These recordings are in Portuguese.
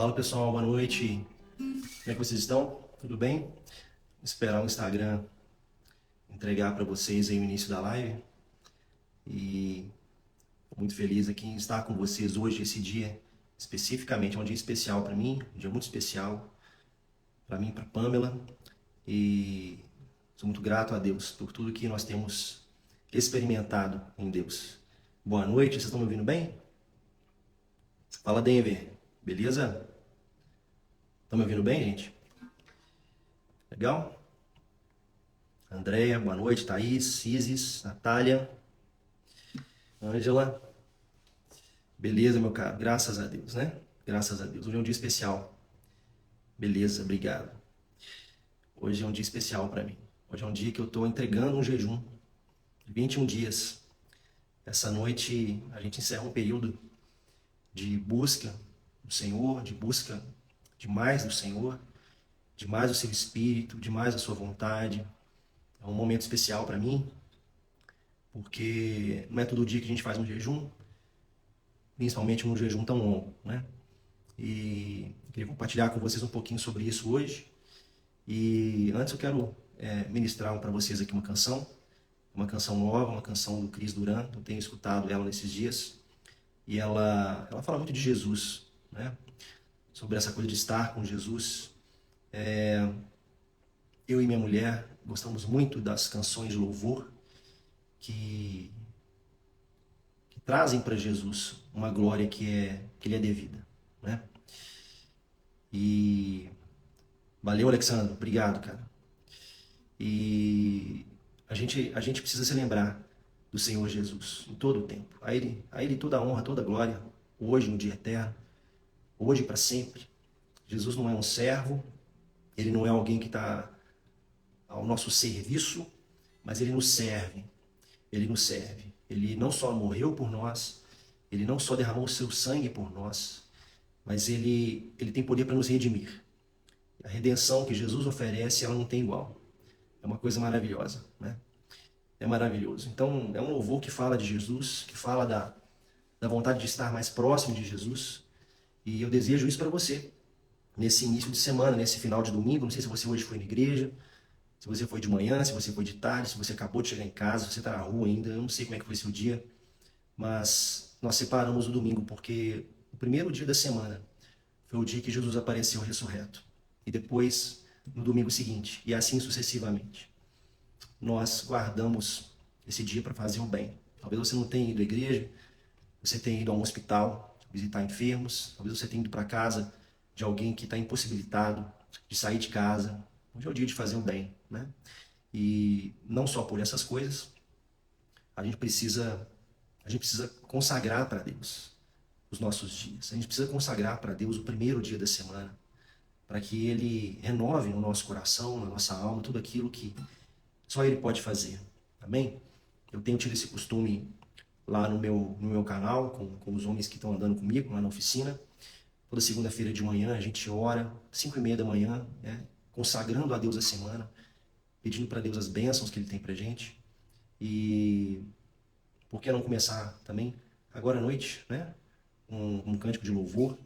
Fala pessoal, boa noite. Como é que vocês estão? Tudo bem? Vou esperar o Instagram entregar para vocês aí o início da live. E tô muito feliz aqui em estar com vocês hoje, esse dia especificamente. É um dia especial para mim, um dia muito especial para mim, para Pamela. E sou muito grato a Deus por tudo que nós temos experimentado em Deus. Boa noite, vocês estão me ouvindo bem? Fala, Denver. Beleza? Estão me ouvindo bem, gente? Legal? Andréia, boa noite. Thaís, Isis, Natália, Ângela. Beleza, meu caro. Graças a Deus, né? Graças a Deus. Hoje é um dia especial. Beleza, obrigado. Hoje é um dia especial para mim. Hoje é um dia que eu estou entregando um jejum de 21 dias. Essa noite a gente encerra um período de busca do Senhor, de busca de mais do Senhor, de mais do seu Espírito, de mais da sua vontade. É um momento especial para mim, porque não é todo dia que a gente faz um jejum, principalmente um jejum tão longo, né? E eu queria compartilhar com vocês um pouquinho sobre isso hoje. E antes eu quero ministrar para vocês aqui uma canção nova, uma canção do Cris Duran. Eu tenho escutado ela nesses dias e ela fala muito de Jesus, né? Sobre essa coisa de estar com Jesus. Eu e minha mulher gostamos muito das canções de louvor que trazem para Jesus uma glória que lhe é devida, né? E valeu, Alexandre, obrigado, cara. E a gente precisa se lembrar do Senhor Jesus em todo o tempo. A ele toda a honra, toda a glória, hoje, no dia eterno, hoje e para sempre. Jesus não é um servo, ele não é alguém que está ao nosso serviço, mas ele nos serve. Ele nos serve. Ele não só morreu por nós, ele não só derramou o seu sangue por nós, mas ele tem poder para nos redimir. A redenção que Jesus oferece, ela não tem igual. É uma coisa maravilhosa, né? É maravilhoso. Então, é um louvor que fala de Jesus, que fala da vontade de estar mais próximo de Jesus. E eu desejo isso para você, nesse início de semana, nesse final de domingo. Não sei se você hoje foi na igreja, se você foi de manhã, se você foi de tarde, se você acabou de chegar em casa, se você está na rua ainda. Eu não sei como é que foi seu dia, mas nós separamos o domingo porque o primeiro dia da semana foi o dia que Jesus apareceu ressurreto. E depois, no domingo seguinte, e assim sucessivamente. Nós guardamos esse dia para fazer o bem. Talvez você não tenha ido à igreja, você tenha ido a um hospital visitar enfermos, talvez você tenha ido para casa de alguém que está impossibilitado de sair de casa. Hoje é o dia de fazer o bem, né? E não só por essas coisas, a gente precisa consagrar para Deus os nossos dias. A gente precisa consagrar para Deus o primeiro dia da semana, para que Ele renove no nosso coração, na nossa alma, tudo aquilo que só Ele pode fazer. Amém? Eu tenho tido esse costume lá no meu canal, com os homens que estão andando comigo, lá na oficina. Toda segunda-feira de manhã a gente ora, 5:30 da manhã, né? Consagrando a Deus a semana, pedindo para Deus as bênçãos que Ele tem para gente. E por que não começar também agora à noite, né? Um cântico de louvor,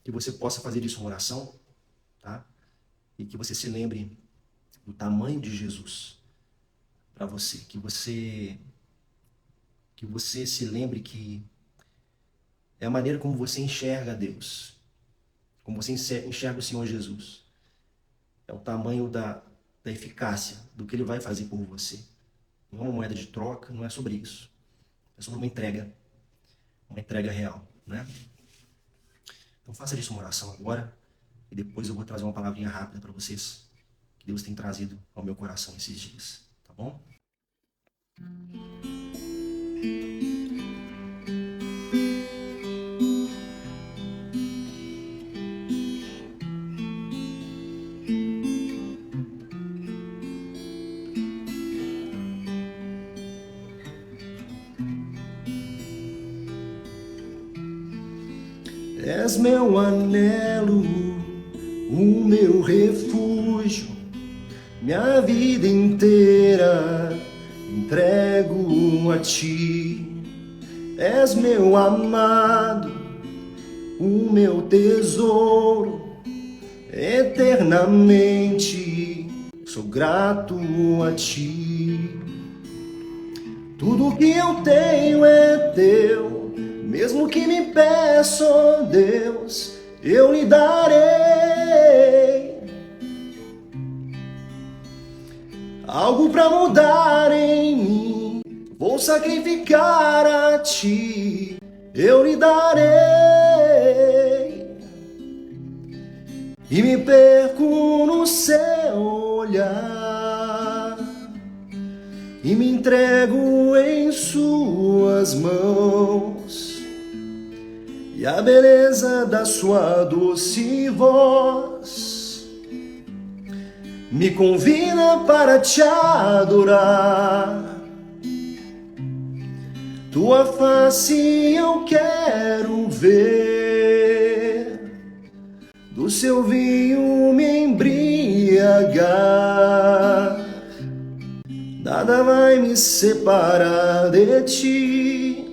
que você possa fazer disso uma oração, tá? E que você se lembre do tamanho de Jesus para você, que você se lembre que é a maneira como você enxerga Deus, como você enxerga o Senhor Jesus. É o tamanho da eficácia do que Ele vai fazer por você. Não é uma moeda de troca, não é sobre isso. É sobre uma entrega real, né? Então faça disso uma oração agora e depois eu vou trazer uma palavrinha rápida para vocês que Deus tem trazido ao meu coração esses dias, tá bom? És meu anelo, o meu refúgio, minha vida inteira entrego a ti. És meu amado, o meu tesouro. Eternamente sou grato a ti. Tudo que eu tenho é teu, mesmo que me peça, ó Deus, eu lhe darei. Algo pra mudar em mim, vou sacrificar a ti, eu lhe darei. E me perco no seu olhar, e me entrego em suas mãos, e a beleza da sua doce voz me convida para te adorar. Tua face eu quero ver, do seu vinho me embriagar. Nada vai me separar de ti.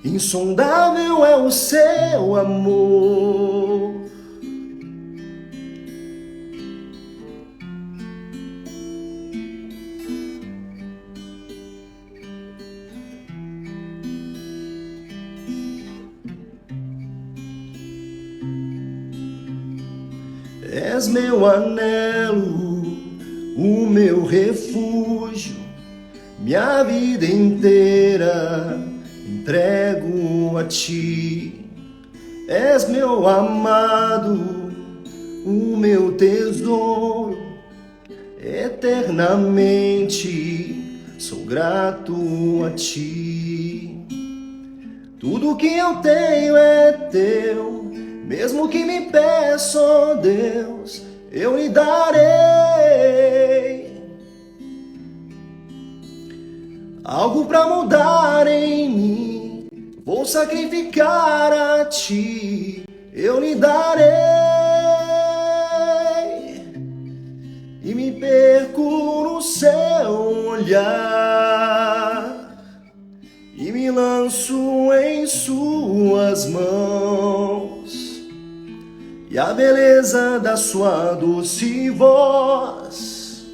Insondável é o seu amor. És meu anelo, o meu refúgio, minha vida inteira entrego a ti. És meu amado, o meu tesouro, eternamente sou grato a ti. Tudo que eu tenho é teu, mesmo que me peça, ó Deus, eu lhe darei. Algo pra mudar em mim, vou sacrificar a ti, eu lhe darei. E me perco no seu olhar, e me lanço em suas mãos, e a beleza da sua doce voz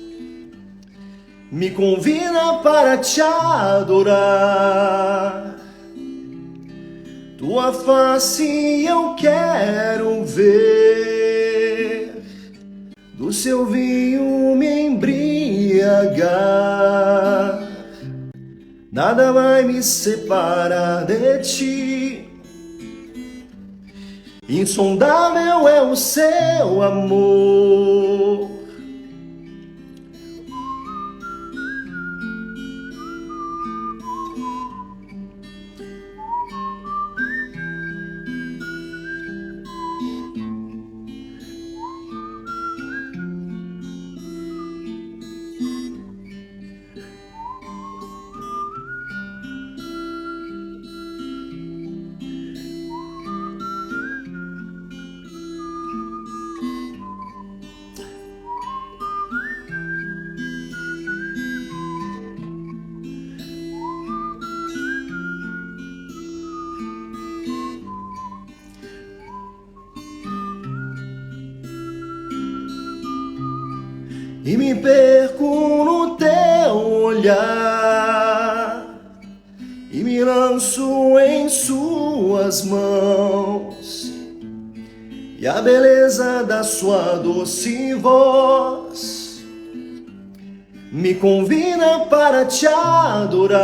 me convida para te adorar. Tua face eu quero ver, do seu vinho me embriagar. Nada vai me separar de ti. Insondável é o seu amor. E me perco no teu olhar, e me lanço em suas mãos, e a beleza da sua doce voz me convida para te adorar.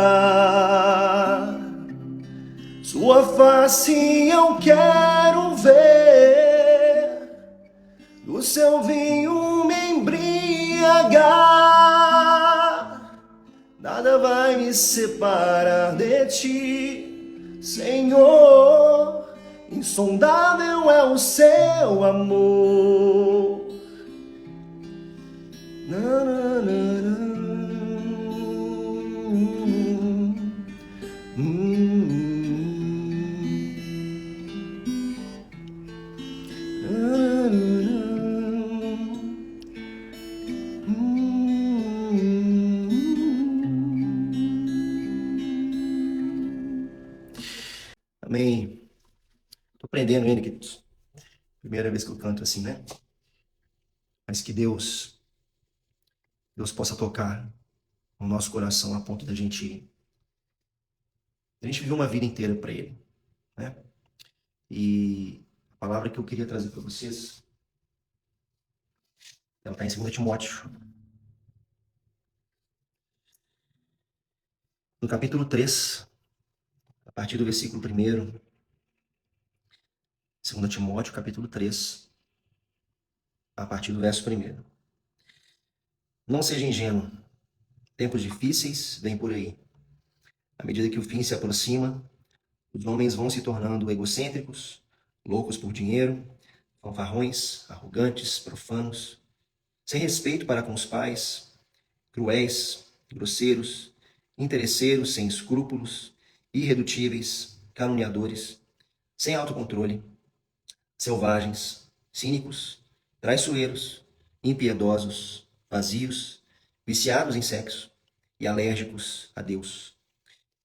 Sua face eu quero ver, do seu vinho me embriagar. Nada vai me separar de ti, Senhor. Insondável é o seu amor. Na, na, na, na. Amém. Estou aprendendo ainda, queridos. Primeira vez que eu canto assim, né? Mas que Deus possa tocar no nosso coração a ponto da gente viver uma vida inteira para Ele, né? E a palavra que eu queria trazer para vocês, ela está em 2 Timóteo, no capítulo 3, a partir do versículo 1, 2 Timóteo, capítulo 3, a partir do verso 1. Não seja ingênuo, tempos difíceis vêm por aí. À medida que o fim se aproxima, os homens vão se tornando egocêntricos, loucos por dinheiro, fanfarrões, arrogantes, profanos, sem respeito para com os pais, cruéis, grosseiros, interesseiros, sem escrúpulos, irredutíveis, caluniadores, sem autocontrole, selvagens, cínicos, traiçoeiros, impiedosos, vazios, viciados em sexo e alérgicos a Deus.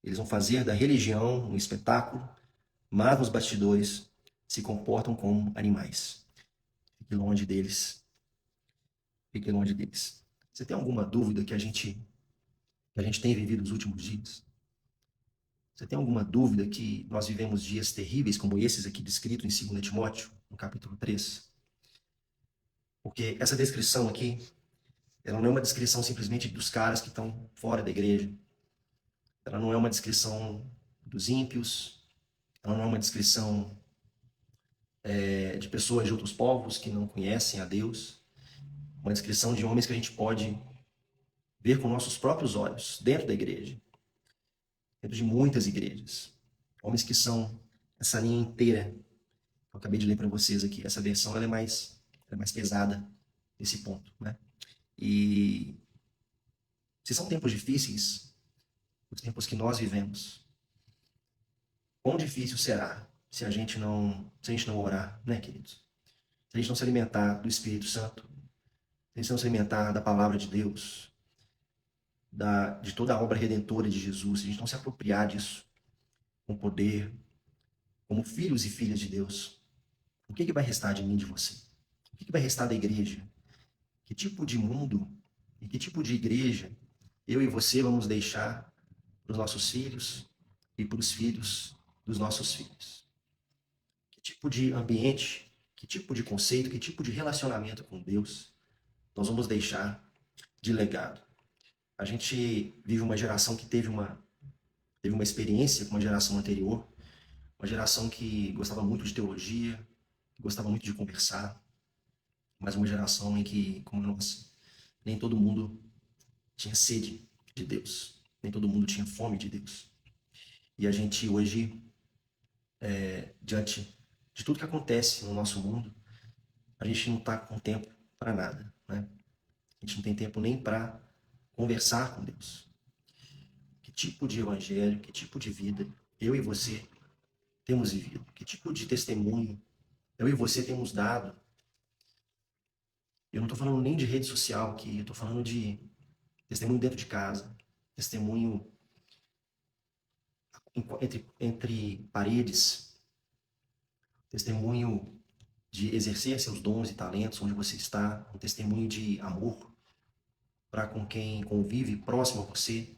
Eles vão fazer da religião um espetáculo, mas nos bastidores se comportam como animais. Fique longe deles. Fique longe deles. Você tem alguma dúvida que a gente tem vivido nos últimos dias? Você tem alguma dúvida que nós vivemos dias terríveis como esses aqui descritos em 2 Timóteo, no capítulo 3? Porque essa descrição aqui, ela não é uma descrição simplesmente dos caras que estão fora da igreja. Ela não é uma descrição dos ímpios. Ela não é uma descrição de pessoas de outros povos que não conhecem a Deus. Uma descrição de homens que a gente pode ver com nossos próprios olhos, dentro da igreja, dentro de muitas igrejas. Homens que são essa linha inteira que eu acabei de ler para vocês aqui. Essa versão ela é mais pesada nesse ponto, né? E se são tempos difíceis, os tempos que nós vivemos, quão difícil será se a gente não orar, né, queridos? Se a gente não se alimentar do Espírito Santo, se a gente não se alimentar da palavra de Deus, de toda a obra redentora de Jesus, se a gente não se apropriar disso com poder, como filhos e filhas de Deus, o que vai restar de mim, de você? O que vai restar da igreja? Que tipo de mundo e que tipo de igreja eu e você vamos deixar para os nossos filhos e para os filhos dos nossos filhos? Que tipo de ambiente, que tipo de conceito, que tipo de relacionamento com Deus nós vamos deixar de legado? A gente vive uma geração que teve uma experiência com uma geração anterior, uma geração que gostava muito de teologia, que gostava muito de conversar, mas uma geração em que, como nós, nem todo mundo tinha sede de Deus, nem todo mundo tinha fome de Deus. E a gente hoje, diante de tudo que acontece no nosso mundo, a gente não está com tempo para nada, né? A gente não tem tempo nem para conversar com Deus. Que tipo de evangelho, que tipo de vida eu e você temos vivido? Que tipo de testemunho eu e você temos dado? Eu não estou falando nem de rede social aqui, eu estou falando de testemunho dentro de casa, testemunho entre paredes, testemunho de exercer seus dons e talentos onde você está, um testemunho de amor para com quem convive próximo a você,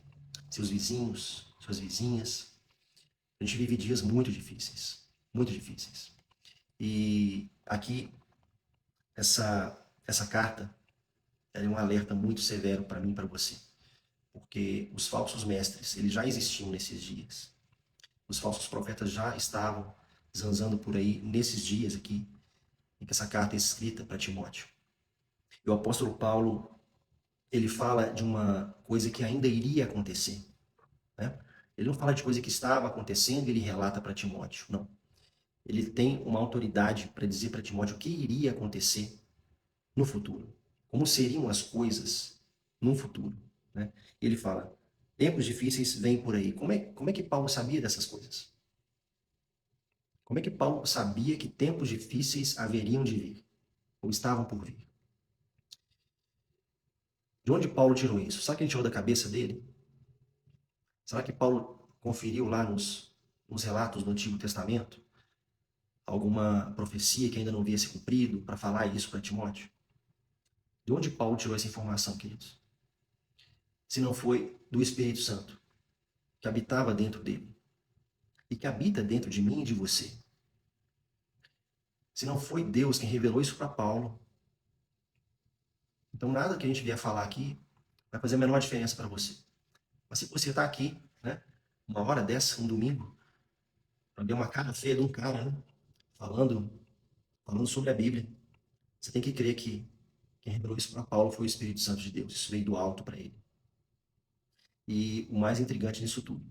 seus vizinhos, suas vizinhas. A gente vive dias muito difíceis, muito difíceis. E aqui, essa carta, ela é um alerta muito severo para mim e para você. Porque os falsos mestres, eles já existiam nesses dias. Os falsos profetas já estavam zanzando por aí nesses dias aqui, em que essa carta é escrita para Timóteo. E o apóstolo Paulo, ele fala de uma coisa que ainda iria acontecer, né? Ele não fala de coisa que estava acontecendo e ele relata para Timóteo, não. Ele tem uma autoridade para dizer para Timóteo o que iria acontecer no futuro, como seriam as coisas no futuro, né? Ele fala, tempos difíceis vêm por aí. Como é que Paulo sabia dessas coisas? Como é que Paulo sabia que tempos difíceis haveriam de vir, ou estavam por vir? De onde Paulo tirou isso? Será que ele tirou da cabeça dele? Será que Paulo conferiu lá nos relatos do Antigo Testamento? alguma profecia que ainda não havia se cumprido para falar isso para Timóteo? De onde Paulo tirou essa informação, queridos? Se não foi do Espírito Santo, que habitava dentro dele e que habita dentro de mim e de você. Se não foi Deus quem revelou isso para Paulo, então nada que a gente vier falar aqui vai fazer a menor diferença para você. Mas se você está aqui, né, uma hora dessa, um domingo, para ver uma cara feia de um cara, né, falando sobre a Bíblia, você tem que crer que quem revelou isso para Paulo foi o Espírito Santo de Deus. Isso veio do alto para ele. E o mais intrigante nisso tudo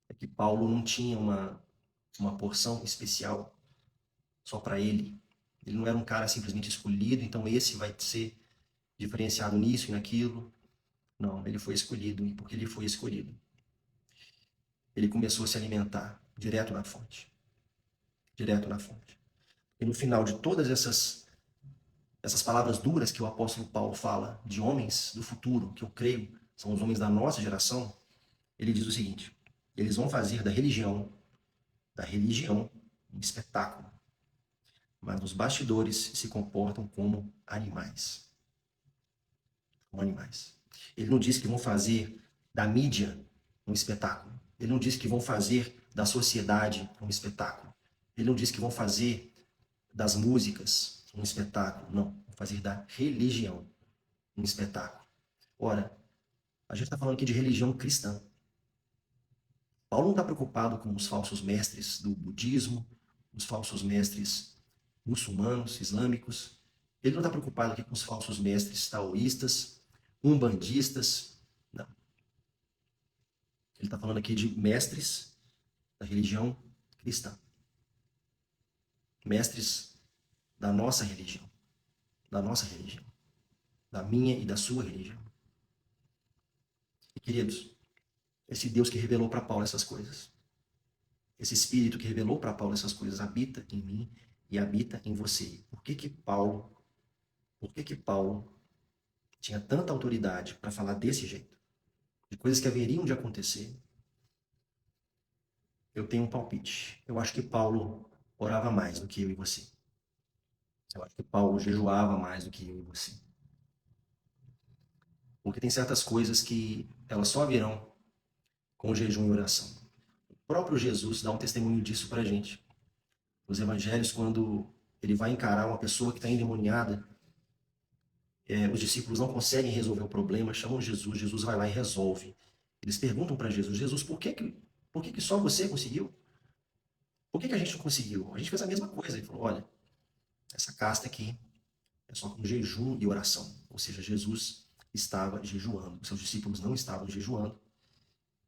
é que Paulo não tinha uma porção especial só para ele. Ele não era um cara simplesmente escolhido, então esse vai ser diferenciado nisso e naquilo. Não, ele foi escolhido, e porque ele foi escolhido, ele começou a se alimentar direto na fonte. Direto na fonte. E no final de todas essas palavras duras que o apóstolo Paulo fala de homens do futuro, que eu creio são os homens da nossa geração, ele diz o seguinte: eles vão fazer da religião, um espetáculo, mas nos bastidores se comportam como animais. Como animais. Ele não diz que vão fazer da mídia um espetáculo. Ele não diz que vão fazer da sociedade um espetáculo. Ele não diz que vão fazer das músicas um espetáculo. Não, vão fazer da religião um espetáculo. Ora, a gente está falando aqui de religião cristã. Paulo não está preocupado com os falsos mestres do budismo, os falsos mestres muçulmanos, islâmicos. Ele não está preocupado aqui com os falsos mestres taoístas, umbandistas. Não. Ele está falando aqui de mestres da religião cristã. Mestres da nossa religião. Da nossa religião. Da minha e da sua religião. E, queridos, esse Deus que revelou para Paulo essas coisas, esse Espírito que revelou para Paulo essas coisas, habita em mim e habita em você. Por que que Paulo tinha tanta autoridade para falar desse jeito? De coisas que haveriam de acontecer? Eu tenho um palpite. Eu acho que Paulo orava mais do que eu e você. Eu acho que Paulo jejuava mais do que eu e você. Porque tem certas coisas que elas só virão com jejum e oração. O próprio Jesus dá um testemunho disso para a gente. Nos evangelhos, quando ele vai encarar uma pessoa que está endemoniada, os discípulos não conseguem resolver o problema, chamam Jesus, Jesus vai lá e resolve. Eles perguntam para Jesus: Jesus, por que só você conseguiu? Por que a gente não conseguiu? A gente fez a mesma coisa. Ele falou: olha, essa casta aqui é só com jejum e oração. Ou seja, Jesus estava jejuando. Os seus discípulos não estavam jejuando.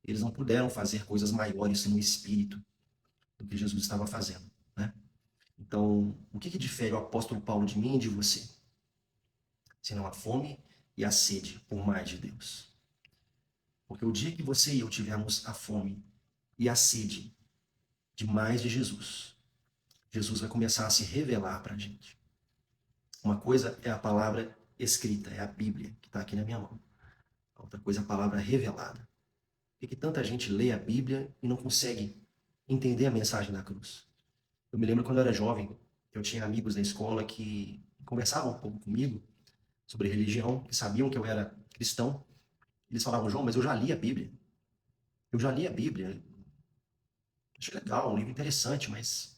Eles não puderam fazer coisas maiores no espírito do que Jesus estava fazendo, né? Então, o que difere o apóstolo Paulo de mim e de você? Senão a fome e a sede por mais de Deus. Porque o dia que você e eu tivermos a fome e a sede de mais de Jesus, Jesus vai começar a se revelar para a gente. Uma coisa é a palavra escrita, é a Bíblia, que está aqui na minha mão. A outra coisa é a palavra revelada. Por que tanta gente lê a Bíblia e não consegue entender a mensagem da cruz? Eu me lembro quando eu era jovem, eu tinha amigos na escola que conversavam um pouco comigo sobre religião, que sabiam que eu era cristão. Eles falavam: João, mas eu já li a Bíblia. Eu já li a Bíblia. Achei legal, um livro interessante, mas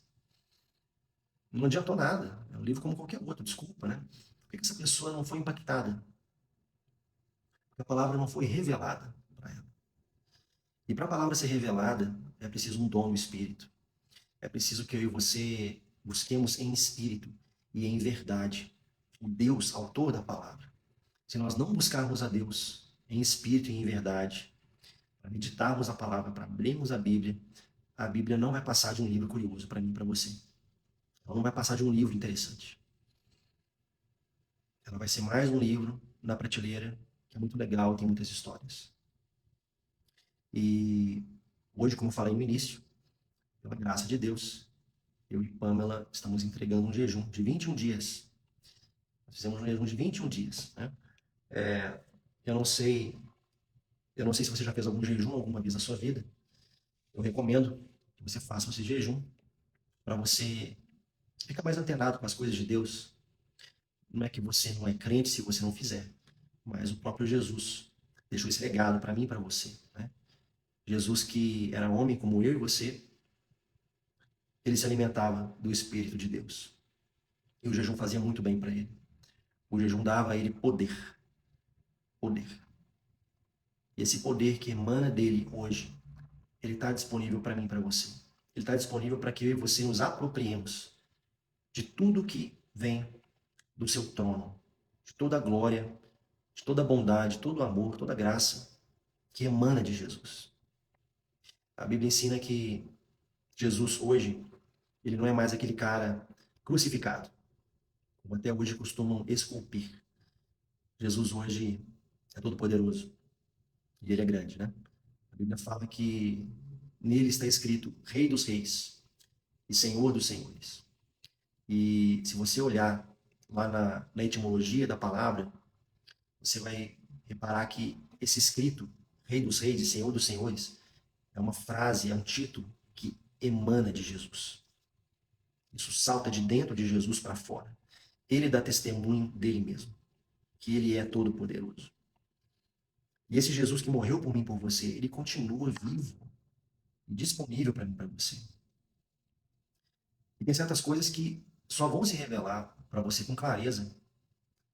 não adiantou nada. É um livro como qualquer outro, desculpa, né? Por que essa pessoa não foi impactada? Porque a palavra não foi revelada para ela. E para a palavra ser revelada, é preciso um dom do Espírito. É preciso que eu e você busquemos em espírito e em verdade o Deus, autor da palavra. Se nós não buscarmos a Deus em espírito e em verdade, para meditarmos a palavra, para abrirmos a Bíblia não vai passar de um livro curioso para mim e para você. Ela não vai passar de um livro interessante. Ela vai ser mais um livro na prateleira, que é muito legal, tem muitas histórias. E hoje, como eu falei no início, pela graça de Deus, eu e Pamela estamos entregando um jejum de 21 dias. Nós fizemos um jejum de 21 dias, né? Eu não sei, eu não sei se você já fez algum jejum alguma vez na sua vida. Eu recomendo que você faça esse jejum. para você ficar mais antenado com as coisas de Deus. Não é que você não é crente se você não fizer, mas o próprio Jesus deixou esse legado para mim e para você, né? Jesus, que era homem como eu e você, ele se alimentava do Espírito de Deus. E o jejum fazia muito bem para ele. O jejum dava a ele poder. Poder. E esse poder que emana dele hoje, ele está disponível para mim e para você. Ele está disponível para que eu e você nos apropriemos de tudo que vem do seu trono, de toda a glória, de toda a bondade, todo o amor, toda a graça que emana de Jesus. A Bíblia ensina que Jesus hoje, ele não é mais aquele cara crucificado, como até hoje costumam esculpir. Jesus hoje é todo poderoso e ele é grande, né? A Bíblia fala que nele está escrito Rei dos Reis e Senhor dos Senhores. E se você olhar lá na etimologia da palavra, você vai reparar que esse escrito, Rei dos Reis e Senhor dos Senhores, é uma frase, é um título que emana de Jesus. Isso salta de dentro de Jesus para fora. Ele dá testemunho dele mesmo, que ele é todo poderoso. E esse Jesus que morreu por mim e por você, ele continua vivo e disponível para mim e para você. E tem certas coisas que só vão se revelar para você com clareza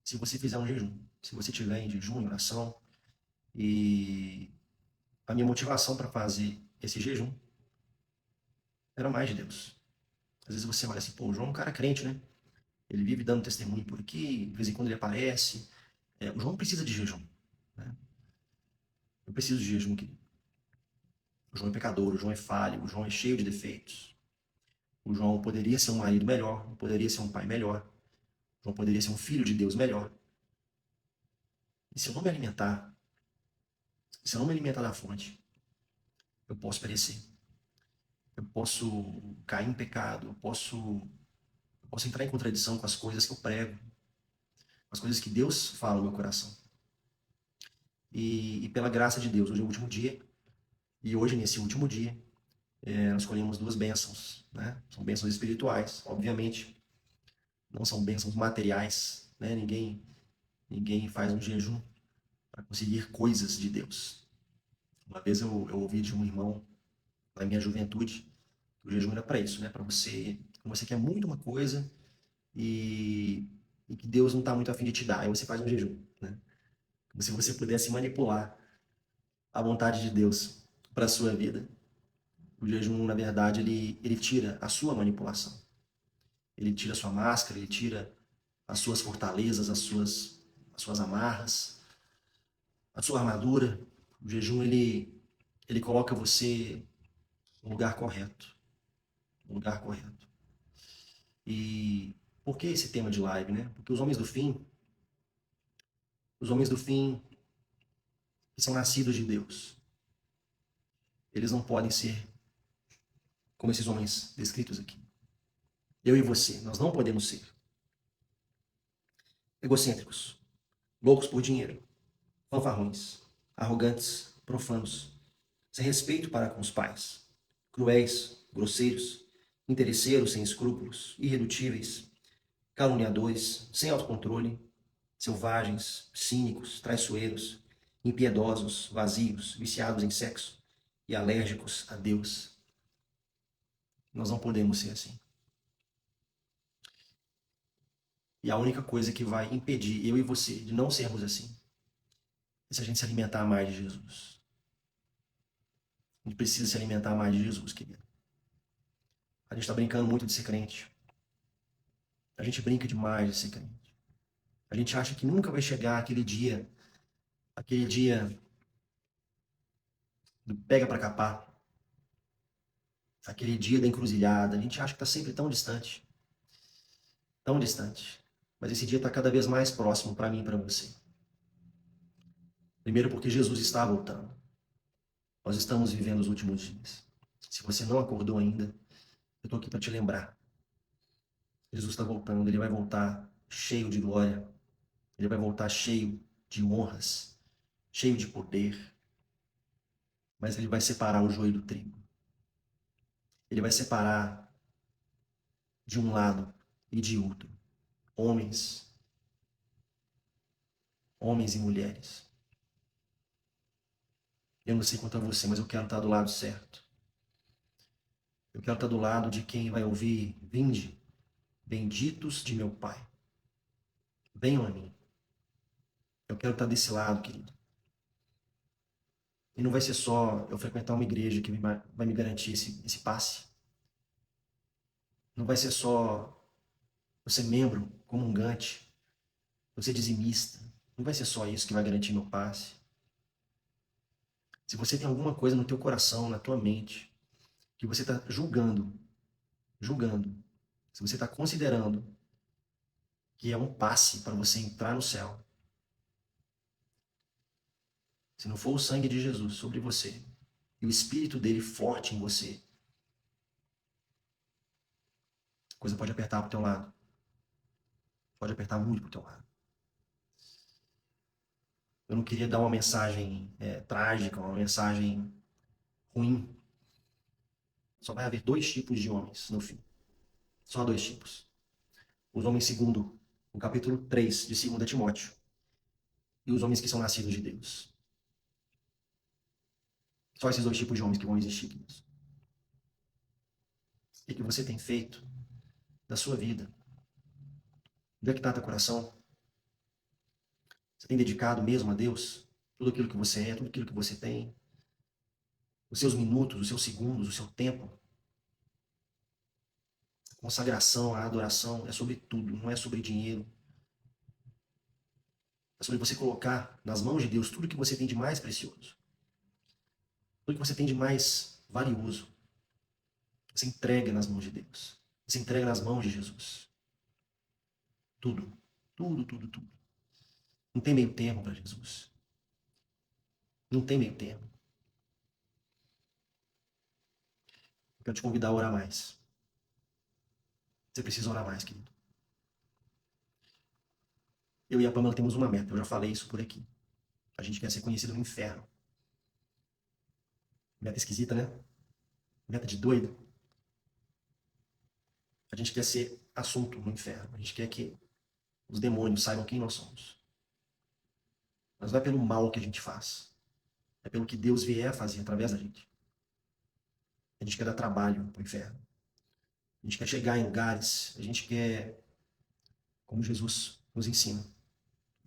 se você fizer um jejum. Se você tiver em jejum, em oração. E a minha motivação para fazer esse jejum era mais de Deus. Às vezes você olha assim, pô, o João é um cara crente, né? Ele vive dando testemunho por aqui, de vez em quando ele aparece. O João precisa de jejum, né? Eu preciso de jejum aqui. O João é pecador, o João é falho, o João é cheio de defeitos. O João poderia ser um marido melhor, poderia ser um pai melhor. O João poderia ser um filho de Deus melhor. E se eu não me alimentar, se eu não me alimentar da fonte, eu posso perecer. Eu posso cair em pecado, eu posso entrar em contradição com as coisas que eu prego, com as coisas que Deus fala no meu coração. E pela graça de Deus, hoje é o último dia, e hoje, nesse último dia, nós colhemos duas bênçãos, né? São bênçãos espirituais, obviamente, não são bênçãos materiais, né? Ninguém faz um jejum para conseguir coisas de Deus. Uma vez eu ouvi de um irmão, na minha juventude, que o jejum era para isso, né? Para você, quando você quer muito uma coisa e que Deus não está muito a fim de te dar, aí você faz um jejum, né? Como se você pudesse manipular a vontade de Deus para a sua vida. O jejum, na verdade, ele tira a sua manipulação. Ele tira a sua máscara, ele tira as suas fortalezas, as suas amarras, a sua armadura. O jejum, ele coloca você no lugar correto. No lugar correto. E por que esse tema de live, né? Porque os homens do fim que são nascidos de Deus, eles não podem ser como esses homens descritos aqui. Eu e você, nós não podemos ser egocêntricos, loucos por dinheiro, fanfarrões, arrogantes, profanos, sem respeito para com os pais, cruéis, grosseiros, interesseiros sem escrúpulos, irredutíveis, caluniadores, sem autocontrole, selvagens, cínicos, traiçoeiros, impiedosos, vazios, viciados em sexo e alérgicos a Deus. Nós não podemos ser assim. E a única coisa que vai impedir eu e você de não sermos assim é se a gente se alimentar mais de Jesus. A gente precisa se alimentar mais de Jesus, querido. A gente está brincando muito de ser crente. A gente brinca demais de ser crente. A gente acha que nunca vai chegar aquele dia do pega para capar, aquele dia da encruzilhada. A gente acha que está sempre tão distante, tão distante. Mas esse dia está cada vez mais próximo para mim e para você. Primeiro porque Jesus está voltando. Nós estamos vivendo os últimos dias. Se você não acordou ainda, eu estou aqui para te lembrar. Jesus está voltando, ele vai voltar cheio de glória, ele vai voltar cheio de honras, cheio de poder, mas ele vai separar o joio do trigo. Ele vai separar de um lado e de outro. Homens e mulheres. Eu não sei quanto a você, mas eu quero estar do lado certo. Eu quero estar do lado de quem vai ouvir: vinde, benditos de meu Pai. Venham a mim. Eu quero estar desse lado, querido. E não vai ser só eu frequentar uma igreja que vai me garantir esse passe. Não vai ser só eu ser membro, comungante, eu ser dizimista. Não vai ser só isso que vai garantir meu passe. Se você tem alguma coisa no teu coração, na tua mente, que você está julgando, se você está considerando que é um passe para você entrar no céu, se não for o sangue de Jesus sobre você e o Espírito dele forte em você, a coisa pode apertar para o teu lado. Pode apertar muito para o teu lado. Eu não queria dar uma mensagem trágica, uma mensagem ruim. Só vai haver dois tipos de homens no fim. Só dois tipos. Os homens segundo o capítulo 3 de 2 Timóteo e os homens que são nascidos de Deus. Só esses dois tipos de homens que vão existir, queridos. O que você tem feito da sua vida? Onde é que está teu coração? Você tem dedicado mesmo a Deus tudo aquilo que você é, tudo aquilo que você tem? Os seus minutos, os seus segundos, o seu tempo? A consagração, a adoração é sobre tudo, não é sobre dinheiro. É sobre você colocar nas mãos de Deus tudo que você tem de mais precioso. Tudo que você tem de mais valioso. Você entrega nas mãos de Deus. Você entrega nas mãos de Jesus. Tudo. Tudo, tudo, tudo. Não tem meio termo para Jesus. Não tem meio termo. Eu quero te convidar a orar mais. Você precisa orar mais, querido. Eu e a Pamela temos uma meta. Eu já falei isso por aqui. A gente quer ser conhecido no inferno. Meta esquisita, né? Meta de doido. A gente quer ser assunto no inferno. A gente quer que os demônios saibam quem nós somos. Mas não é pelo mal que a gente faz. É pelo que Deus vier a fazer através da gente. A gente quer dar trabalho para o inferno. A gente quer chegar em lugares. A gente quer, como Jesus nos ensina,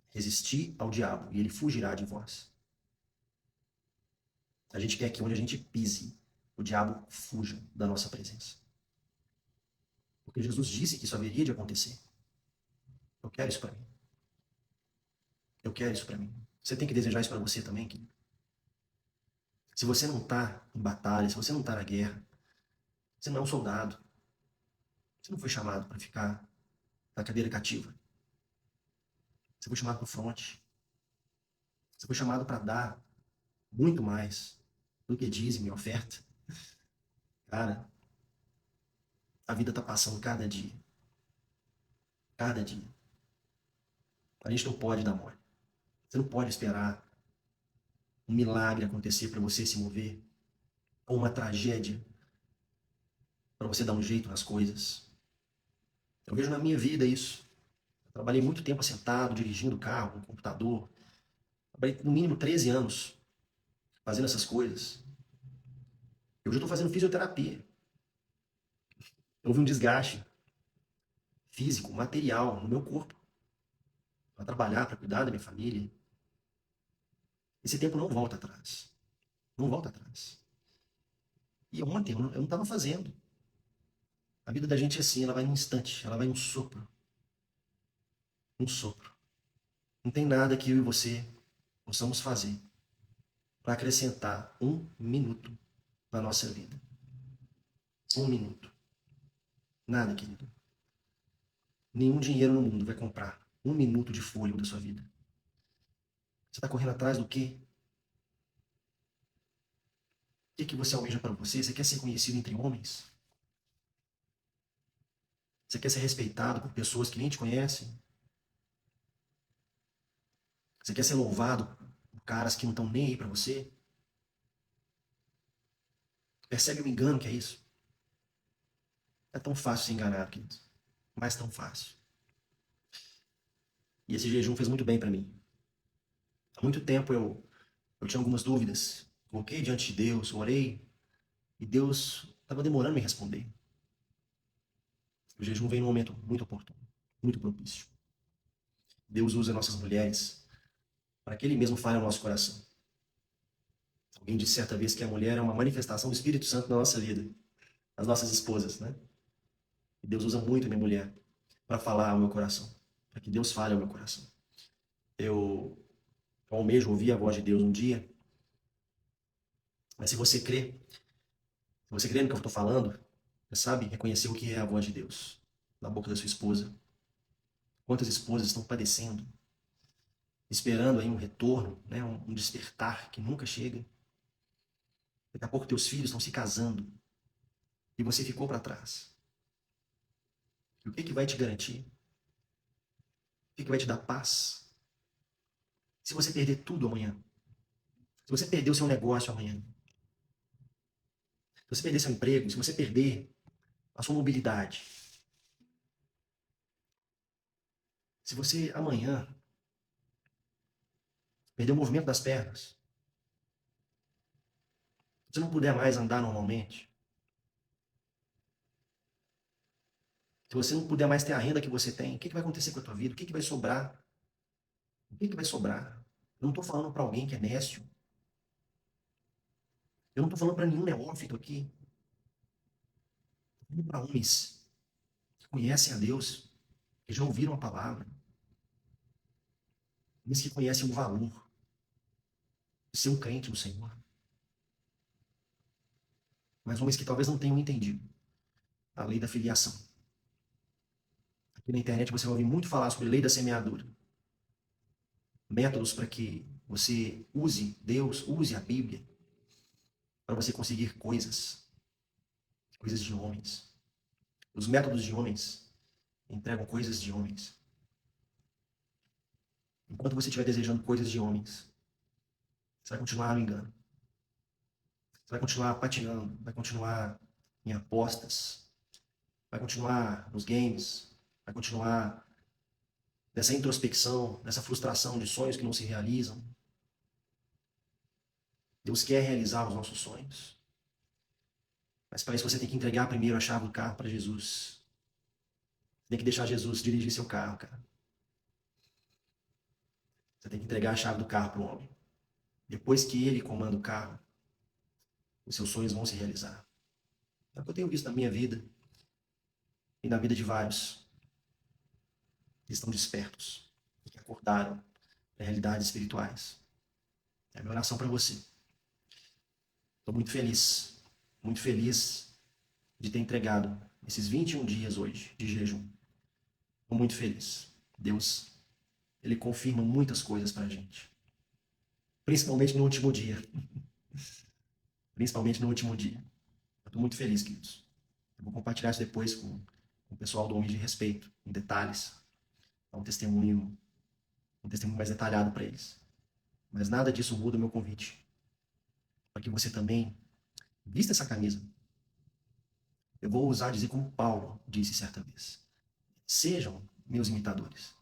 resistir ao diabo e ele fugirá de vós. A gente quer que onde a gente pise, o diabo fuja da nossa presença. Porque Jesus disse que isso haveria de acontecer. Eu quero isso para mim. Eu quero isso para mim. Você tem que desejar isso para você também, querido. Se você não está em batalha, se você não está na guerra, você não é um soldado. Você não foi chamado para ficar na cadeira cativa. Você foi chamado para o fronte. Você foi chamado para dar muito mais do que dízimo e oferta. Cara, a vida está passando cada dia. Cada dia. A gente não pode dar mole. Você não pode esperar um milagre acontecer para você se mover, ou uma tragédia para você dar um jeito nas coisas. Eu vejo na minha vida isso. Eu trabalhei muito tempo sentado, dirigindo carro, no computador. Trabalhei no mínimo 13 anos fazendo essas coisas. Eu já estou fazendo fisioterapia. Houve um desgaste físico, material no meu corpo para trabalhar, para cuidar da minha família. Esse tempo não volta atrás. Não volta atrás. E ontem eu não estava fazendo. A vida da gente é assim, ela vai num instante, ela vai num sopro. Um sopro. Não tem nada que eu e você possamos fazer para acrescentar um minuto na nossa vida. Um minuto. Nada, querido. Nenhum dinheiro no mundo vai comprar um minuto de fôlego da sua vida. Você está correndo atrás do quê? O que você almeja para você? Você quer ser conhecido entre homens? Você quer ser respeitado por pessoas que nem te conhecem? Você quer ser louvado por caras que não estão nem aí para você? Percebe o engano que é isso? É tão fácil se enganar, queridos. Mas tão fácil. E esse jejum fez muito bem para mim. Há muito tempo eu tinha algumas dúvidas. Coloquei diante de Deus, orei, e Deus estava demorando em me responder. O jejum veio num momento muito oportuno, muito propício. Deus usa nossas mulheres para que Ele mesmo fale ao nosso coração. Alguém disse certa vez que a mulher é uma manifestação do Espírito Santo na nossa vida, as nossas esposas, né? E Deus usa muito a minha mulher para falar ao meu coração, para que Deus fale ao meu coração. Eu almejo ouvir a voz de Deus um dia, mas se você crê no que eu estou falando, você sabe reconhecer o que é a voz de Deus na boca da sua esposa. Quantas esposas estão padecendo, esperando aí um retorno, né, um despertar que nunca chega. Daqui a pouco teus filhos estão se casando e você ficou para trás. E o que vai te garantir? O que vai te dar paz? Se você perder tudo amanhã, se você perder o seu negócio amanhã, se você perder seu emprego, se você perder a sua mobilidade, se você amanhã perder o movimento das pernas, se você não puder mais andar normalmente, se você não puder mais ter a renda que você tem, o que vai acontecer com a tua vida? O que vai sobrar? O que vai sobrar? Eu não estou falando para alguém que é nécio. Eu não estou falando para nenhum neófito aqui. Estou falando para homens que conhecem a Deus, que já ouviram a palavra, homens que conhecem o valor de ser um crente no Senhor, mas homens que talvez não tenham entendido a lei da filiação. Aqui na internet você vai ouvir muito falar sobre a lei da semeadura. Métodos para que você use Deus, use a Bíblia, para você conseguir coisas de homens. Os métodos de homens entregam coisas de homens. Enquanto você estiver desejando coisas de homens, você vai continuar no engano. Você vai continuar patinando, vai continuar em apostas, vai continuar nos games, vai continuar nessa introspecção, nessa frustração de sonhos que não se realizam. Deus quer realizar os nossos sonhos. Mas para isso você tem que entregar primeiro a chave do carro para Jesus. Tem que deixar Jesus dirigir seu carro, cara. Você tem que entregar a chave do carro para o homem. Depois que ele comanda o carro, os seus sonhos vão se realizar. É o que eu tenho visto na minha vida e na vida de vários que estão despertos, que acordaram para realidades espirituais. É a minha oração para você. Estou muito feliz de ter entregado esses 21 dias hoje de jejum. Estou muito feliz. Deus, Ele confirma muitas coisas para a gente. Principalmente no último dia. Principalmente no último dia. Estou muito feliz, queridos. Eu vou compartilhar isso depois com o pessoal do Homem de Respeito, em detalhes. Dar um testemunho mais detalhado para eles. Mas nada disso muda o meu convite. Para que você também vista essa camisa. Eu vou usar dizer como Paulo disse certa vez. Sejam meus imitadores.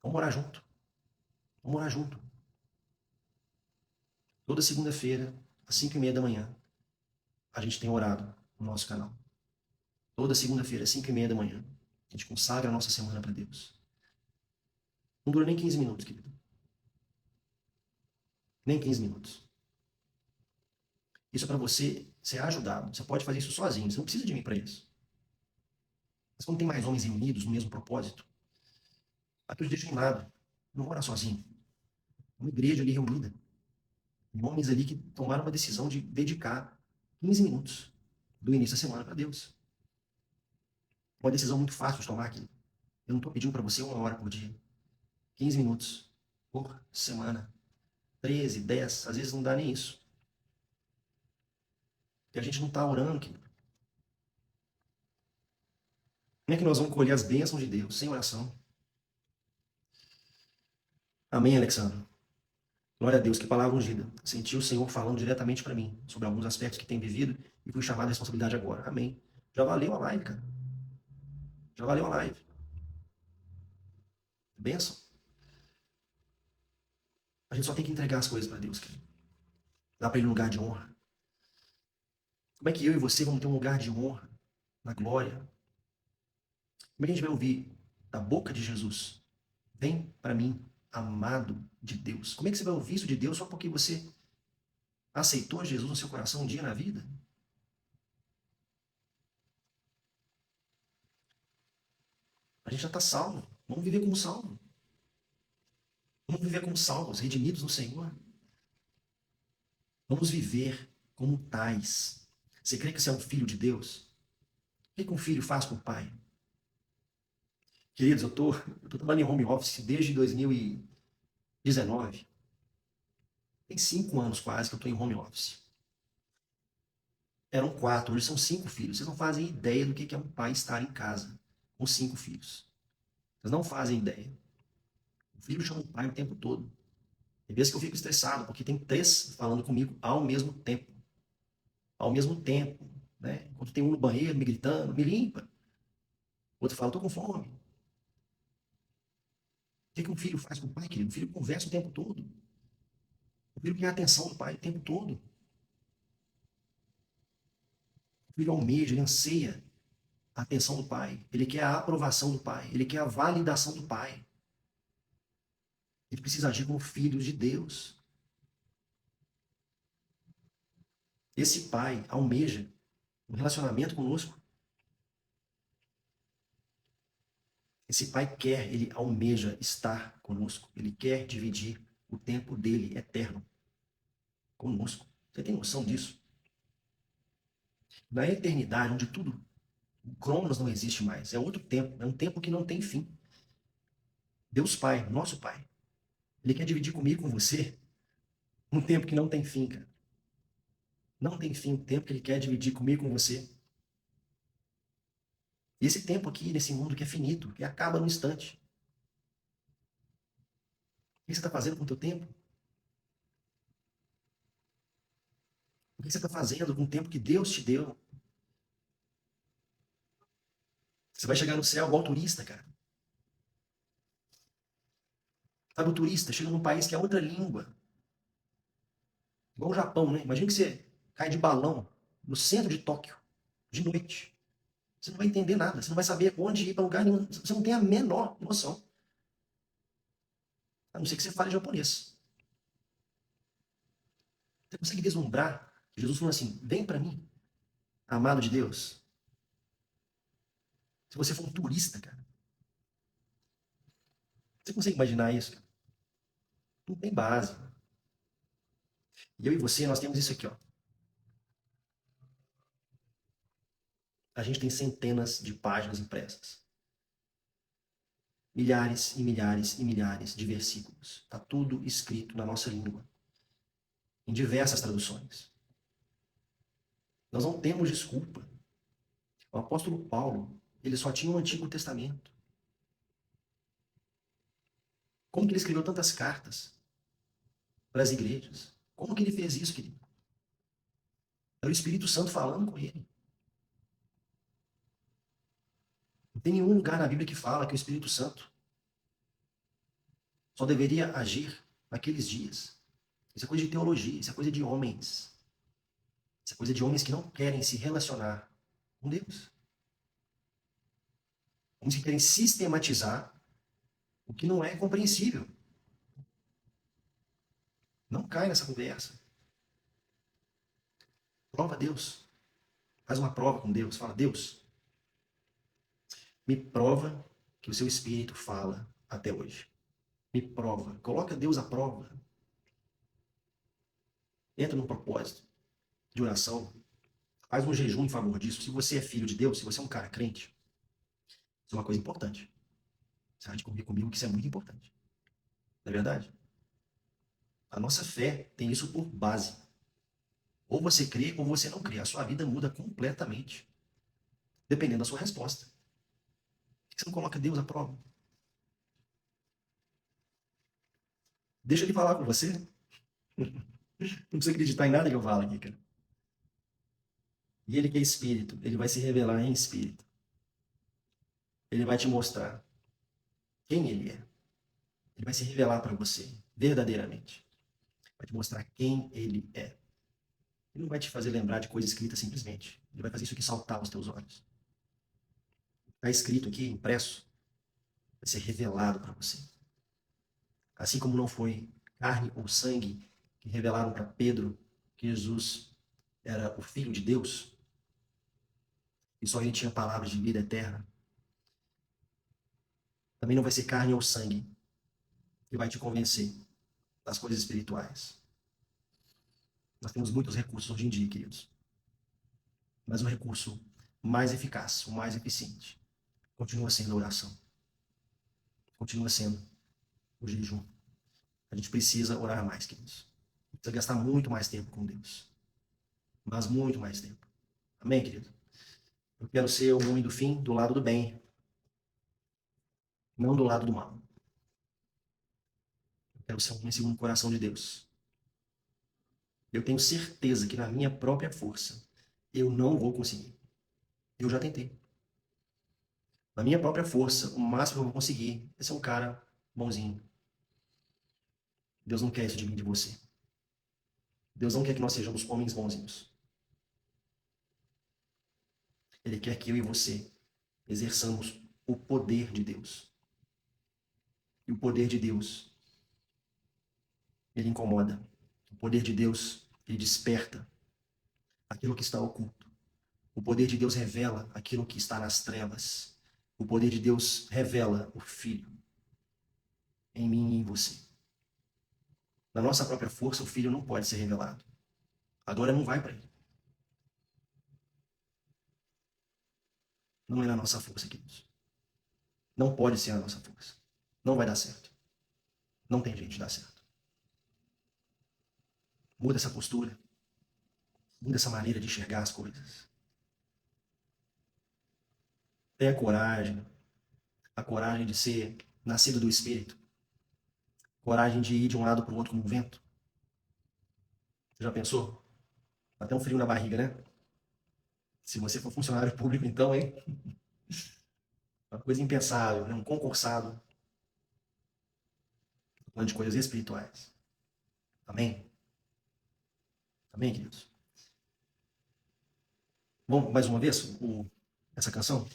Vamos orar junto. Vamos orar junto. Toda segunda-feira, às 5h30 da manhã, a gente tem orado no nosso canal. Toda segunda-feira, às 5h30 da manhã, a gente consagra a nossa semana para Deus. Não dura nem 15 minutos, querido. Nem 15 minutos. Isso é para você ser ajudado. Você pode fazer isso sozinho. Você não precisa de mim para isso. Mas quando tem mais homens reunidos no mesmo propósito, aqui eu deixo de nada. Não vou orar sozinho. Uma igreja ali reunida. E homens ali que tomaram uma decisão de dedicar 15 minutos do início da semana para Deus. Uma decisão muito fácil de tomar aqui. Eu não estou pedindo para você 1 hora por dia. 15 minutos por semana. 13, 10, às vezes não dá nem isso. Porque a gente não está orando, querido. Como é que nós vamos colher as bênçãos de Deus sem oração? Amém, Alexandre? Glória a Deus, que palavra ungida. Senti o Senhor falando diretamente para mim sobre alguns aspectos que tem vivido e fui chamado à responsabilidade agora. Amém. Já valeu a live, cara. Já valeu a live. Benção. A gente só tem que entregar as coisas para Deus, cara. Dá para ele um lugar de honra. Como é que eu e você vamos ter um lugar de honra na glória? Como é que a gente vai ouvir da boca de Jesus? Vem para mim, amado de Deus. Como é que você vai ouvir isso de Deus só porque você aceitou Jesus no seu coração um dia na vida? A gente já está salvo. Vamos viver como salvo. Vamos viver como salvos, redimidos no Senhor. Vamos viver como tais. Você crê que você é um filho de Deus? O que um filho faz com o pai? Queridos, eu tô trabalhando em home office desde 2019. Tem 5 anos quase que eu estou em home office. Eram 4, hoje são 5 filhos. Vocês não fazem ideia do que é um pai estar em casa com 5 filhos. Vocês não fazem ideia. O filho chama o pai o tempo todo. Tem vezes que eu fico estressado, porque tem 3 falando comigo ao mesmo tempo. Ao mesmo tempo. Né? Enquanto tem um no banheiro me gritando, me limpa. O outro fala, tô com fome. O que um filho faz com o pai, querido? O filho conversa o tempo todo. O filho quer a atenção do pai o tempo todo. O filho almeja, ele anseia a atenção do pai. Ele quer a aprovação do pai. Ele quer a validação do pai. Ele precisa agir como filho de Deus. Esse pai almeja um relacionamento conosco. Esse pai quer, ele almeja estar conosco. Ele quer dividir o tempo dele eterno conosco. Você tem noção disso? Na eternidade, onde tudo, o Cronos não existe mais, é outro tempo, é um tempo que não tem fim. Deus Pai, nosso Pai, ele quer dividir comigo, com você, um tempo que não tem fim, cara. Não tem fim, o tempo que ele quer dividir comigo, com você. E esse tempo aqui, nesse mundo que é finito, que acaba no instante. O que você está fazendo com o teu tempo? O que você está fazendo com o tempo que Deus te deu? Você vai chegar no céu igual turista, cara. Sabe o turista chega num país que é outra língua. Igual o Japão, né? Imagina que você cai de balão no centro de Tóquio, de noite. Você não vai entender nada, você não vai saber onde ir para lugar nenhum. Você não tem a menor noção. A não ser que você fale japonês. Você consegue vislumbrar que Jesus falou assim: vem para mim, amado de Deus. Se você for um turista, cara, você consegue imaginar isso? Cara? Não tem base. E eu e você, nós temos isso aqui, ó. A gente tem centenas de páginas impressas. Milhares e milhares e milhares de versículos. Está tudo escrito na nossa língua, em diversas traduções. Nós não temos desculpa. O apóstolo Paulo, ele só tinha o Antigo Testamento. Como que ele escreveu tantas cartas para as igrejas? Como que ele fez isso, querido? Era o Espírito Santo falando com ele. Não tem nenhum lugar na Bíblia que fala que o Espírito Santo só deveria agir naqueles dias. Isso é coisa de teologia, isso é coisa de homens. Isso é coisa de homens que não querem se relacionar com Deus. Homens que querem sistematizar o que não é compreensível. Não cai nessa conversa. Prova a Deus. Faz uma prova com Deus. Fala, Deus, me prova que o seu Espírito fala até hoje. Me prova. Coloca Deus à prova. Entra num propósito de oração. Faz um jejum em favor disso. Se você é filho de Deus, se você é um cara crente, isso é uma coisa importante. Você vai de comigo que isso é muito importante. Não é verdade? A nossa fé tem isso por base. Ou você crê ou você não crê. A sua vida muda completamente. Dependendo da sua resposta. Por que você não coloca Deus à prova? Deixa ele falar com você. Não precisa acreditar em nada que eu falo aqui, cara. E ele que é espírito, ele vai se revelar em espírito. Ele vai te mostrar quem ele é. Ele vai se revelar para você, verdadeiramente. Vai te mostrar quem ele é. Ele não vai te fazer lembrar de coisa escrita simplesmente. Ele vai fazer isso aqui saltar aos teus olhos. Está escrito aqui, impresso, vai ser revelado para você. Assim como não foi carne ou sangue que revelaram para Pedro que Jesus era o Filho de Deus, e só ele tinha palavras de vida eterna, também não vai ser carne ou sangue que vai te convencer das coisas espirituais. Nós temos muitos recursos hoje em dia, queridos. Mas o recurso mais eficaz, o mais eficiente, continua sendo a oração. Continua sendo o jejum. A gente precisa orar mais, queridos. Precisa gastar muito mais tempo com Deus. Mas muito mais tempo. Amém, querido? Eu quero ser o homem do fim do lado do bem, não do lado do mal. Eu quero ser um homem segundo o coração de Deus. Eu tenho certeza que na minha própria força eu não vou conseguir. Eu já tentei. Na minha própria força, o máximo que eu vou conseguir é ser um cara bonzinho. Deus não quer isso de mim, de você. Deus não quer que nós sejamos homens bonzinhos. Ele quer que eu e você exerçamos o poder de Deus. E o poder de Deus, ele incomoda. O poder de Deus, ele desperta aquilo que está oculto. O poder de Deus revela aquilo que está nas trevas. O poder de Deus revela o Filho em mim e em você. Na nossa própria força, o Filho não pode ser revelado. Agora não vai para ele. Não é na nossa força, queridos. Não pode ser a nossa força. Não vai dar certo. Não tem jeito de dar certo. Muda essa postura. Muda essa maneira de enxergar as coisas. Tenha coragem. A coragem de ser nascido do Espírito. Coragem de ir de um lado para o outro como um vento. Você já pensou? Até um frio na barriga, né? Se você for funcionário público, então, hein? Uma coisa impensável, né? Um concursado. Falando de coisas espirituais. Amém? Amém, queridos? Vamos mais uma vez essa canção?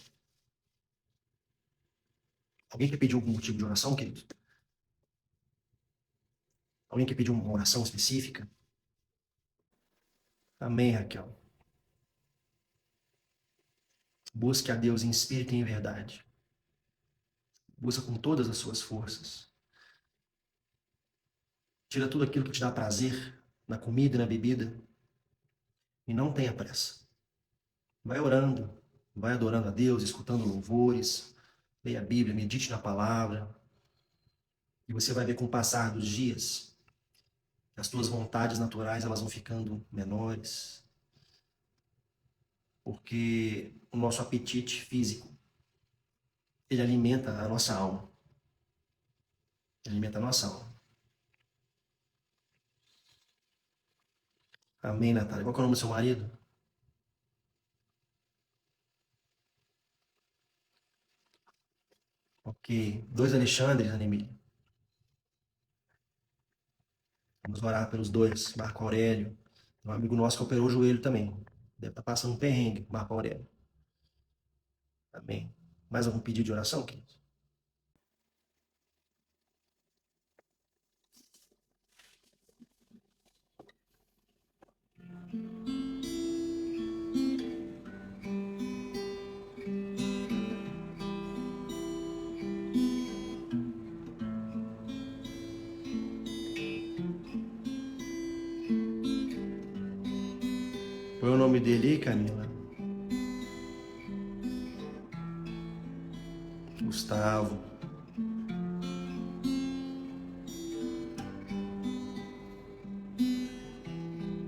Alguém quer pedir algum motivo de oração, queridos? Alguém quer pedir uma oração específica? Amém, Raquel. Busque a Deus em espírito e em verdade. Busca com todas as suas forças. Tira tudo aquilo que te dá prazer na comida e na bebida. E não tenha pressa. Vai orando, vai adorando a Deus, escutando louvores, leia a Bíblia, medite na palavra. E você vai ver com o passar dos dias que as tuas vontades naturais elas vão ficando menores. Porque o nosso apetite físico, ele alimenta a nossa alma. Ele alimenta a nossa alma. Amém, Natália. Qual é o nome do seu marido? Ok. Dois Alexandres, Anemília. Vamos orar pelos dois. Marco Aurélio. Um amigo nosso que operou o joelho também. Deve estar passando um perrengue, Marco Aurélio. Amém. Mais algum pedido de oração, queridos? Põe o nome dele aí, Camila. Gustavo.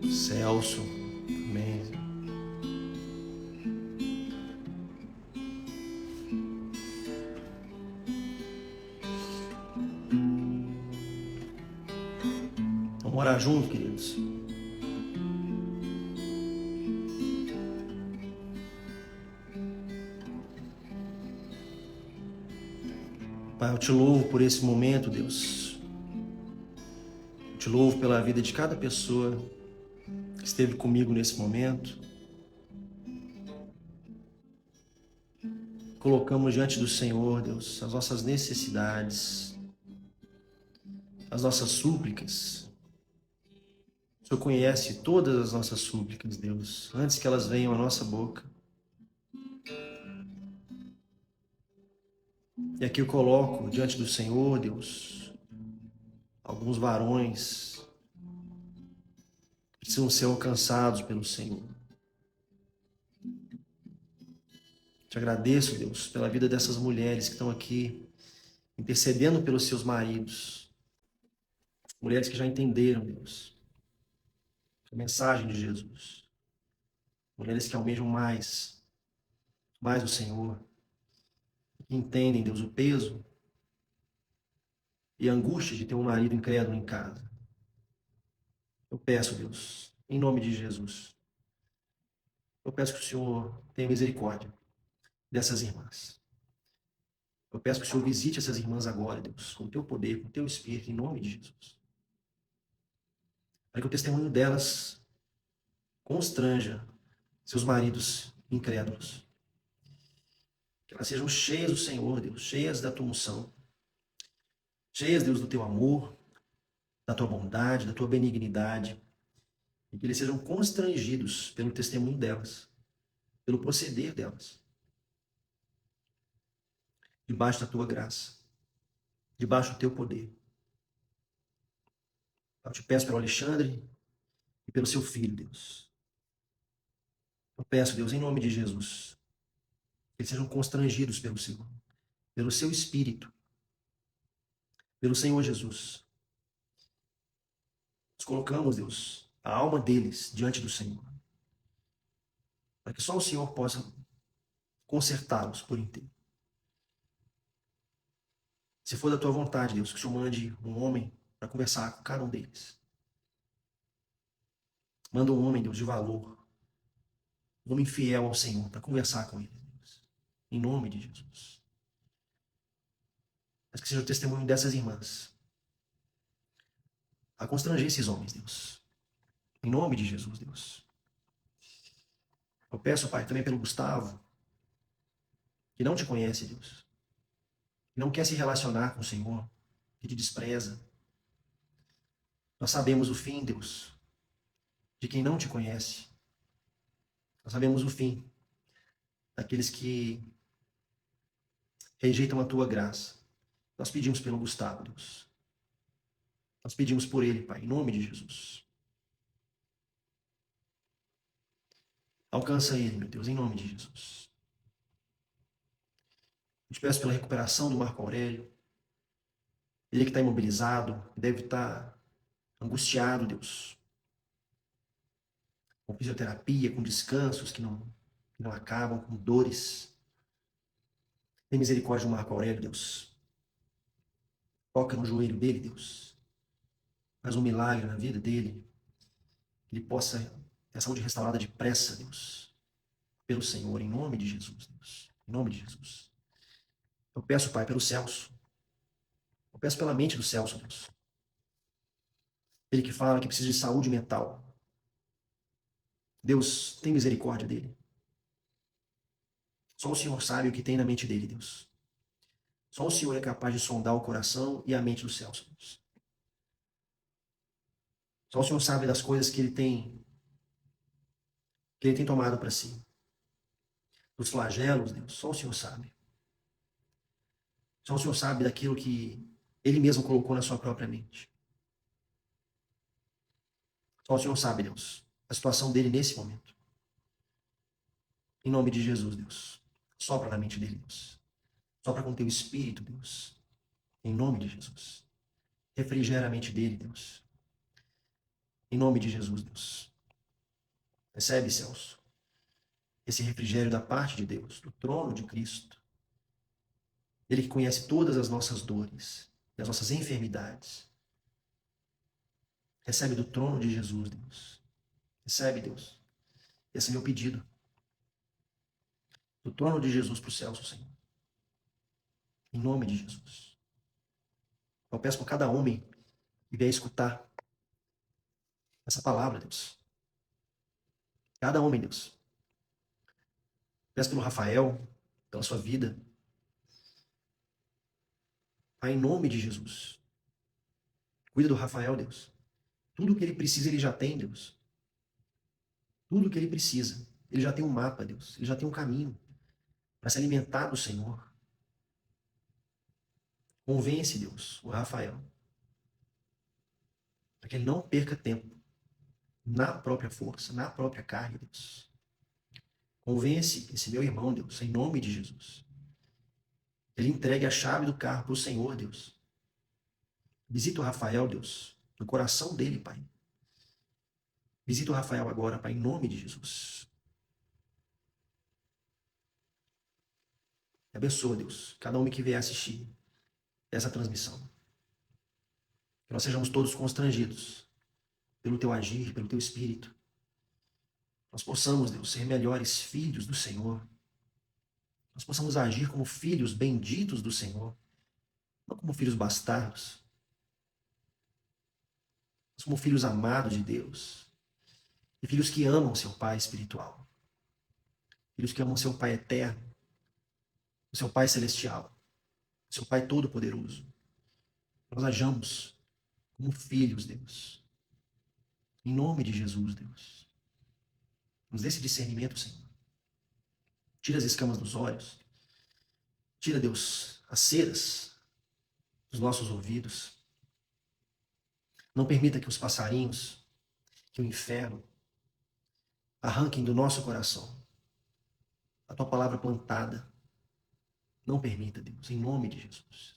Celso. Amém. Vamos orar junto, queridos. Pai, eu te louvo por esse momento, Deus. Eu te louvo pela vida de cada pessoa que esteve comigo nesse momento. Colocamos diante do Senhor, Deus, as nossas necessidades, as nossas súplicas. O Senhor conhece todas as nossas súplicas, Deus, antes que elas venham à nossa boca. E aqui eu coloco diante do Senhor, Deus, alguns varões que precisam ser alcançados pelo Senhor. Te agradeço, Deus, pela vida dessas mulheres que estão aqui intercedendo pelos seus maridos. Mulheres que já entenderam, Deus, a mensagem de Jesus. Mulheres que almejam mais do Senhor. Que entendem, Deus, o peso e a angústia de ter um marido incrédulo em casa. Eu peço, Deus, em nome de Jesus, eu peço que o Senhor tenha misericórdia dessas irmãs. Eu peço que o Senhor visite essas irmãs agora, Deus, com o teu poder, com o teu espírito, em nome de Jesus. Para que o testemunho delas constranja seus maridos incrédulos. Que elas sejam cheias do Senhor, Deus, cheias da tua unção, cheias, Deus, do teu amor, da tua bondade, da tua benignidade, e que eles sejam constrangidos pelo testemunho delas, pelo proceder delas, debaixo da tua graça, debaixo do teu poder. Eu te peço pelo Alexandre e pelo seu filho, Deus. Eu peço, Deus, em nome de Jesus, que eles sejam constrangidos pelo Senhor, pelo seu Espírito, pelo Senhor Jesus. Nós colocamos, Deus, a alma deles diante do Senhor, para que só o Senhor possa consertá-los por inteiro. Se for da tua vontade, Deus, que o Senhor mande um homem para conversar com cada um deles. Manda um homem, Deus, de valor, um homem fiel ao Senhor, para conversar com eles, Deus. Em nome de Jesus. Mas que seja o testemunho dessas irmãs a constranger esses homens, Deus. Em nome de Jesus, Deus. Eu peço, Pai, também pelo Gustavo, que não te conhece, Deus. Que não quer se relacionar com o Senhor, que te despreza. Nós sabemos o fim, Deus, de quem não te conhece. Nós sabemos o fim daqueles que rejeitam a tua graça. Nós pedimos pelo Gustavo, Deus. Nós pedimos por ele, Pai, em nome de Jesus. Alcança ele, meu Deus, em nome de Jesus. Eu te peço pela recuperação do Marco Aurélio. Ele que está imobilizado, deve estar angustiado, Deus. Com fisioterapia, com descansos que não acabam, com dores. Tem misericórdia do Marco Aurélio, Deus. Toca no joelho dele, Deus. Faz um milagre na vida dele. Que ele possa ter a saúde restaurada depressa, Deus. Pelo Senhor, em nome de Jesus, Deus. Em nome de Jesus. Eu peço, Pai, pelo Celso. Eu peço pela mente do Celso, Deus. Ele que fala que precisa de saúde mental. Deus, tem misericórdia dele. Só o Senhor sabe o que tem na mente dele, Deus. Só o Senhor é capaz de sondar o coração e a mente do Celso, Deus. Só o Senhor sabe das coisas que ele tem tomado para si. Dos flagelos, Deus, só o Senhor sabe. Só o Senhor sabe daquilo que ele mesmo colocou na sua própria mente. Só o Senhor sabe, Deus, a situação dele nesse momento. Em nome de Jesus, Deus. Sopra na mente dele, Deus. Sopra com teu espírito, Deus. Em nome de Jesus. Refrigera a mente dele, Deus. Em nome de Jesus, Deus. Recebe, Celso, esse refrigério da parte de Deus, do trono de Cristo. Ele que conhece todas as nossas dores, as nossas enfermidades. Recebe do trono de Jesus, Deus. Recebe, Deus. Esse é meu pedido. Do trono de Jesus para o céu, Senhor. Em nome de Jesus. Eu peço por cada homem que vier escutar essa palavra, Deus. Cada homem, Deus. Peço pelo Rafael, pela sua vida. Pai, em nome de Jesus. Cuida do Rafael, Deus. Tudo que ele precisa, ele já tem, Deus. Tudo que ele precisa. Ele já tem um mapa, Deus. Ele já tem um caminho para se alimentar do Senhor. Convence, Deus, o Rafael, para que ele não perca tempo na própria força, na própria carne, Deus. Convence esse meu irmão, Deus, em nome de Jesus. Ele entregue a chave do carro para o Senhor, Deus. Visita o Rafael, Deus, no coração dele, Pai. Visita o Rafael agora, Pai, em nome de Jesus. Abençoa, Deus, cada homem que vier assistir essa transmissão. Que nós sejamos todos constrangidos pelo Teu agir, pelo Teu Espírito. Nós possamos, Deus, ser melhores filhos do Senhor. Nós possamos agir como filhos benditos do Senhor, não como filhos bastardos, mas como filhos amados de Deus. E filhos que amam seu Pai espiritual. Filhos que amam seu Pai eterno, o seu Pai celestial, o seu Pai todo-poderoso. Nós ajamos como filhos, Deus. Em nome de Jesus, Deus. Nos dê esse discernimento, Senhor. Tira as escamas dos olhos. Tira, Deus, as ceras dos nossos ouvidos. Não permita que os passarinhos, que o inferno, arranquem do nosso coração a Tua palavra plantada. Não permita, Deus, em nome de Jesus.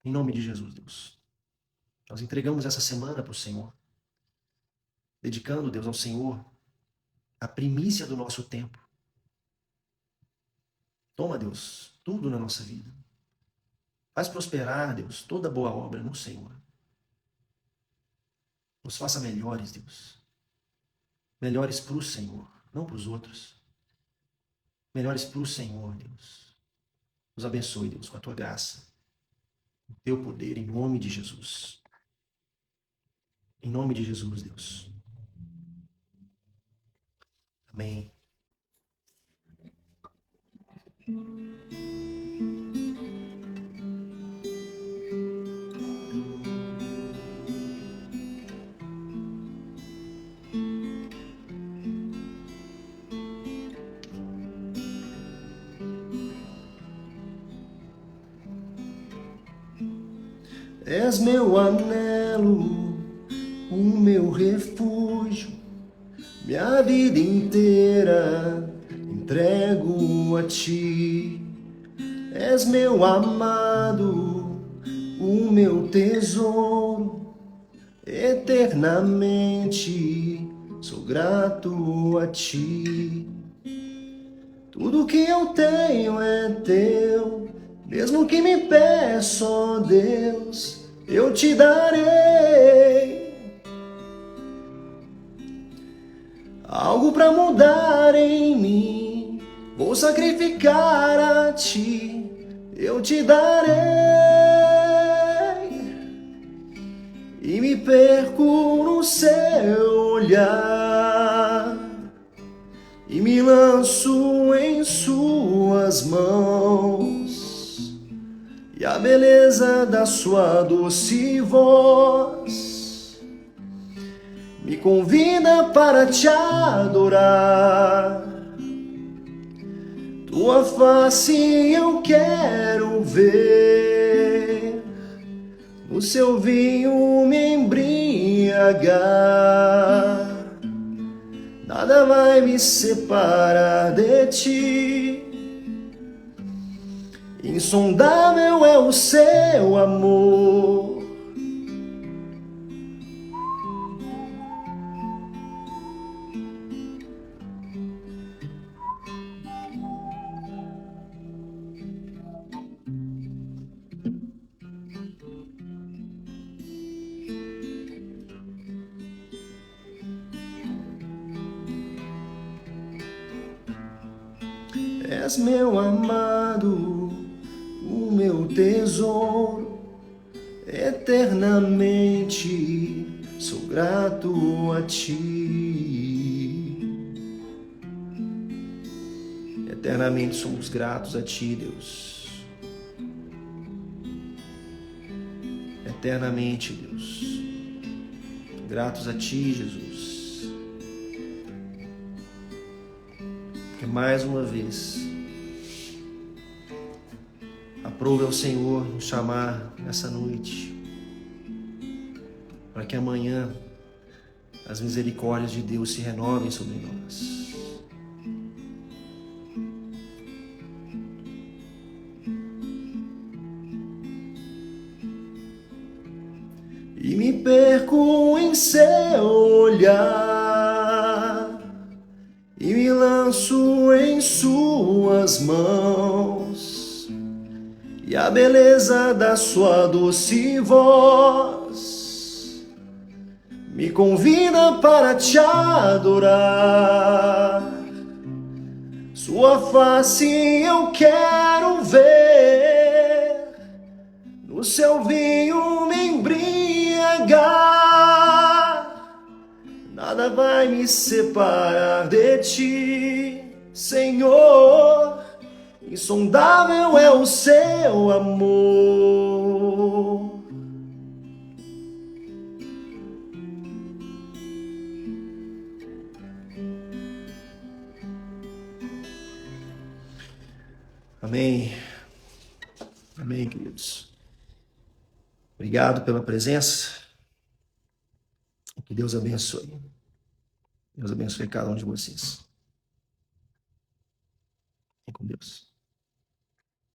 Em nome de Jesus, Deus. Nós entregamos essa semana para o Senhor, dedicando, Deus, ao Senhor a primícia do nosso tempo. Toma, Deus, tudo na nossa vida. Faz prosperar, Deus, toda boa obra no Senhor. Nos faça melhores, Deus. Melhores para o Senhor, não para os outros. Melhores para o Senhor, Deus. Nos abençoe, Deus, com a Tua graça, o Teu poder, em nome de Jesus. Em nome de Jesus, Deus. Amém. És meu anelo, o meu refúgio, minha vida inteira entrego a Ti. És meu amado, o meu tesouro, eternamente sou grato a Ti. Tudo que eu tenho é Teu, mesmo que me peça, ó Deus, eu Te darei. Algo para mudar em mim, vou sacrificar a Ti, eu Te darei. E me perco no Seu olhar, e me lanço em Suas mãos, e a beleza da Sua doce voz me convida para Te adorar. Tua face eu quero ver, no Seu vinho me embriagar. Nada vai me separar de Ti. Insondável é o Seu amor. És meu amado, o meu tesouro, eternamente sou grato a ti. Eternamente somos gratos a ti, Deus. Eternamente, Deus. Gratos a ti, Jesus. Que mais uma vez aprove ao Senhor nos chamar nessa noite, para que amanhã as misericórdias de Deus se renovem sobre nós. E me perco em seu olhar, e me lanço em suas mãos, e a beleza da sua doce voz me convida para te adorar. Sua face eu quero ver, no seu vinho me embriagar. Nada vai me separar de ti, Senhor. Insondável é o seu amor. Amém. Amém, queridos. Obrigado pela presença. Que Deus abençoe. Deus abençoe cada um de vocês. Fiquem com Deus.